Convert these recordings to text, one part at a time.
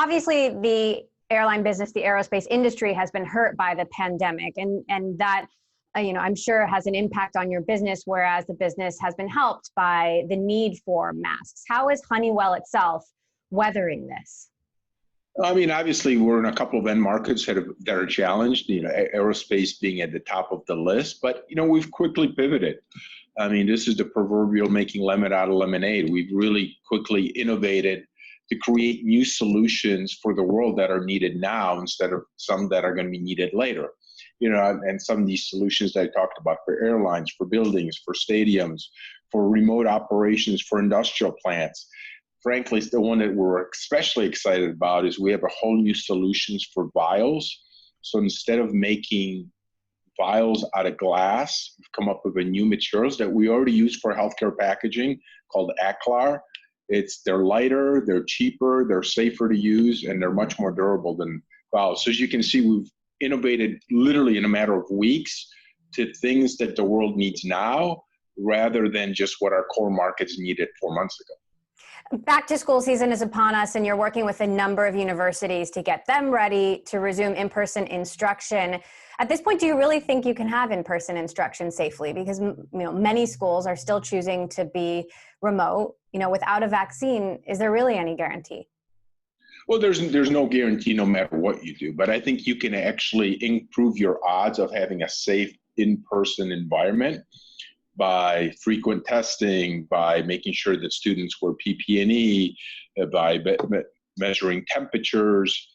obviously the airline business, the aerospace industry has been hurt by the pandemic, and that I'm sure has an impact on your business, whereas the business has been helped by the need for masks. How is Honeywell itself weathering this? I mean, obviously, we're in a couple of end markets that are challenged, aerospace being at the top of the list, but, we've quickly pivoted. I mean, this is the proverbial making lemon out of lemonade. We've really quickly innovated to create new solutions for the world that are needed now instead of some that are going to be needed later. And some of these solutions that I talked about for airlines, for buildings, for stadiums, for remote operations, for industrial plants. Frankly, the one that we're especially excited about is we have a whole new solutions for vials. So instead of making vials out of glass, we've come up with a new materials that we already use for healthcare packaging called Aclar. They're lighter, they're cheaper, they're safer to use, and they're much more durable than vials. So as you can see, we've innovated literally in a matter of weeks to things that the world needs now, rather than just what our core markets needed 4 months ago. Back to school season is upon us, and you're working with a number of universities to get them ready to resume in-person instruction. At this point, do you really think you can have in-person instruction safely? Because many schools are still choosing to be remote. Without a vaccine, is there really any guarantee? Well, there's no guarantee no matter what you do, but I think you can actually improve your odds of having a safe in-person environment by frequent testing, by making sure that students wear PPE, by measuring temperatures.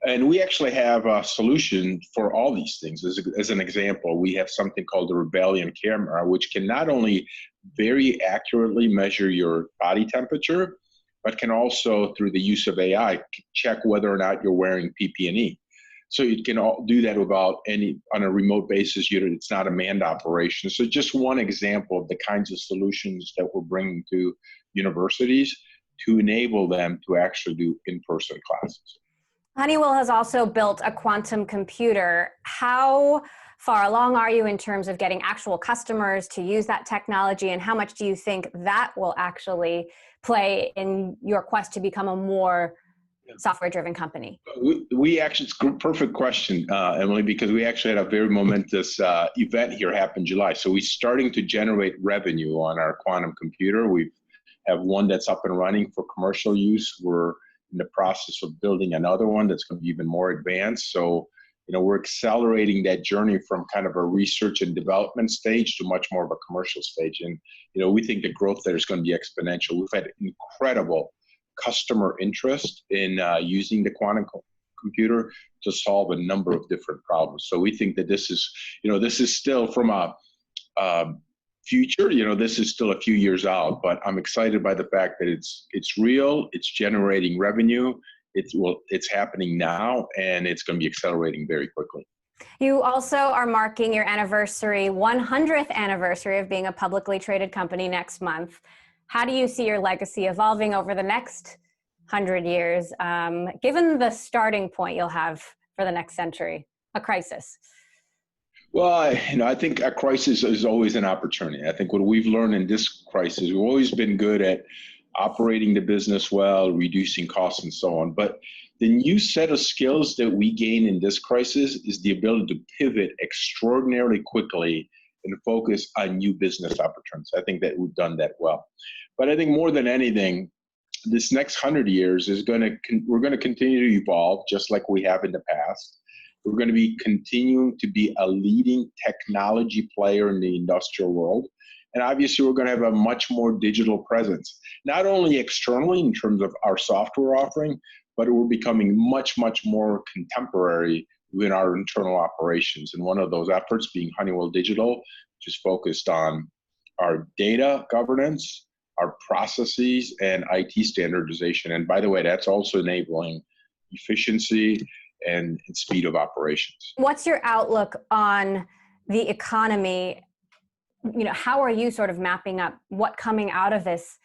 And we actually have a solution for all these things. As an example, we have something called the Rebellion camera, which can not only very accurately measure your body temperature, but can also, through the use of AI, check whether or not you're wearing PPE. So you can do that on a remote basis. It's not a manned operation. So just one example of the kinds of solutions that we're bringing to universities to enable them to actually do in-person classes. Honeywell has also built a quantum computer. How far along are you in terms of getting actual customers to use that technology, and how much do you think that will actually play in your quest to become a more software-driven company? We actually, it's a perfect question, Emily, because we actually had a very momentous event here happen in July. So we're starting to generate revenue on our quantum computer. We have one that's up and running for commercial use. We're in the process of building another one that's going to be even more advanced. So, we're accelerating that journey from kind of a research and development stage to much more of a commercial stage. And, we think the growth there is going to be exponential. We've had incredible customer interest in using the quantum computer to solve a number of different problems. So we think that this is still from a future, this is still a few years out, but I'm excited by the fact that it's real, it's generating revenue, it's happening now, and it's going to be accelerating very quickly. You also are marking your 100th anniversary of being a publicly traded company next month. How do you see your legacy evolving over the next 100 years, given the starting point you'll have for the next century, a crisis? Well, I think a crisis is always an opportunity. I think what we've learned in this crisis, we've always been good at operating the business well, reducing costs and so on. But the new set of skills that we gain in this crisis is the ability to pivot extraordinarily quickly and focus on new business opportunities. I think that we've done that well. But I think more than anything, this next 100 years we're going to continue to evolve just like we have in the past. We're going to be continuing to be a leading technology player in the industrial world. And obviously, we're going to have a much more digital presence, not only externally in terms of our software offering, but we're becoming much, much more contemporary within our internal operations. And one of those efforts being Honeywell Digital, which is focused on our data governance, our processes, and IT standardization. And by the way, that's also enabling efficiency and speed of operations. What's your outlook on the economy? How are you sort of mapping up what coming out of this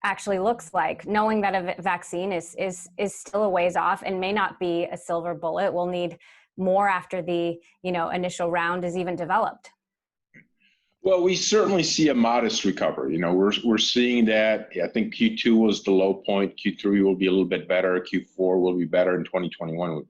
actually looks like, knowing that a vaccine is still a ways off and may not be a silver bullet? We'll need more after the initial round is even developed. Well, we certainly see a modest recovery. We're seeing that. I think Q2 was the low point. Q3 will be a little bit better. Q4 will be better in 2021.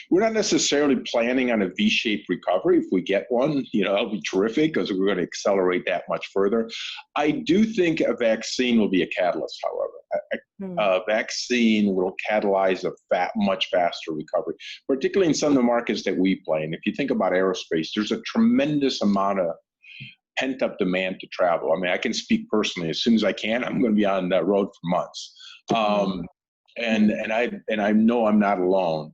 We're not necessarily planning on a V-shaped recovery. If we get one, that'll be terrific because we're going to accelerate that much further. I do think a vaccine will be a catalyst, however. A vaccine will catalyze a much faster recovery, particularly in some of the markets that we play in. If you think about aerospace, there's a tremendous amount of pent-up demand to travel. I mean, I can speak personally. As soon as I can, I'm going to be on that road for months, and I know I'm not alone.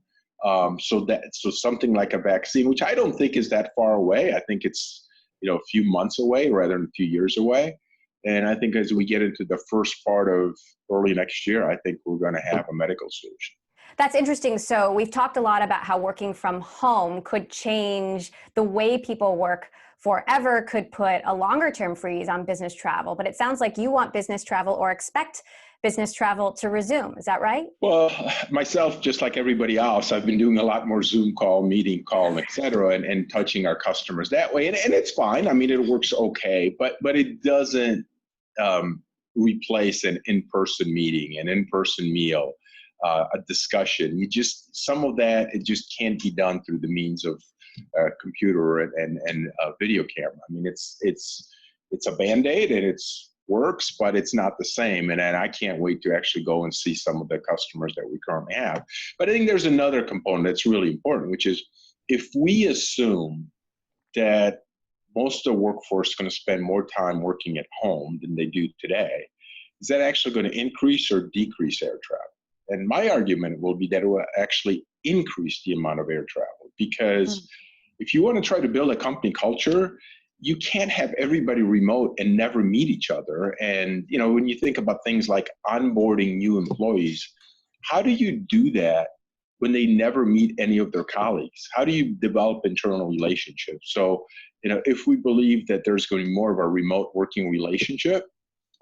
So something like a vaccine, which I don't think is that far away. I think it's a few months away rather than a few years away. And I think as we get into the first part of early next year, I think we're going to have a medical solution. That's interesting. So we've talked a lot about how working from home could change the way people work forever, could put a longer term freeze on business travel. But it sounds like you want business travel or expect business travel to resume. Is that right? Well, myself, just like everybody else, I've been doing a lot more Zoom call, meeting call, et cetera, and touching our customers that way. And it's fine. I mean, it works okay, but it doesn't replace an in-person meeting, an in-person meal, a discussion. Some of that, it just can't be done through the means of computer and a video camera. I mean, it's a Band-Aid and it's works, but it's not the same. And I can't wait to actually go and see some of the customers that we currently have. But I think there's another component that's really important, which is if we assume that most of the workforce is going to spend more time working at home than they do today, is that actually going to increase or decrease air travel? And my argument will be that it will actually increase the amount of air travel, because if you want to try to build a company culture, you can't have everybody remote and never meet each other. And when you think about things like onboarding new employees, how do you do that when they never meet any of their colleagues? How do you develop internal relationships? So, if we believe that there's going to be more of a remote working relationship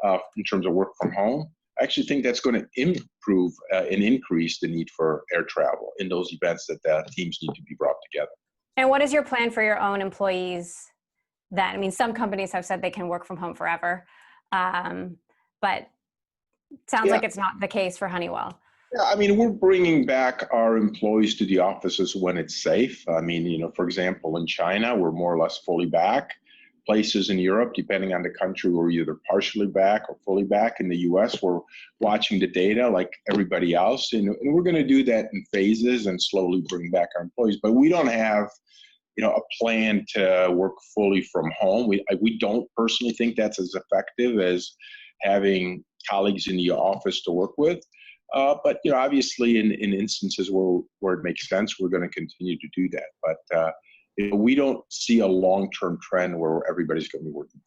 in terms of work from home, I actually think that's going to improve and increase the need for air travel in those events that the teams need to be brought together. And what is your plan for your own employees then? I mean, some companies have said they can work from home forever, but it sounds like it's not the case for Honeywell. Yeah, I mean, we're bringing back our employees to the offices when it's safe. I mean, for example, in China, we're more or less fully back. Places in Europe, depending on the country, we're either partially back or fully back. In the US, we're watching the data like everybody else. And we're going to do that in phases and slowly bring back our employees. But we don't have, a plan to work fully from home. We don't personally think that's as effective as having colleagues in the office to work with. But obviously, in instances where it makes sense, we're going to continue to do that. But we don't see a long-term trend where everybody's going to be working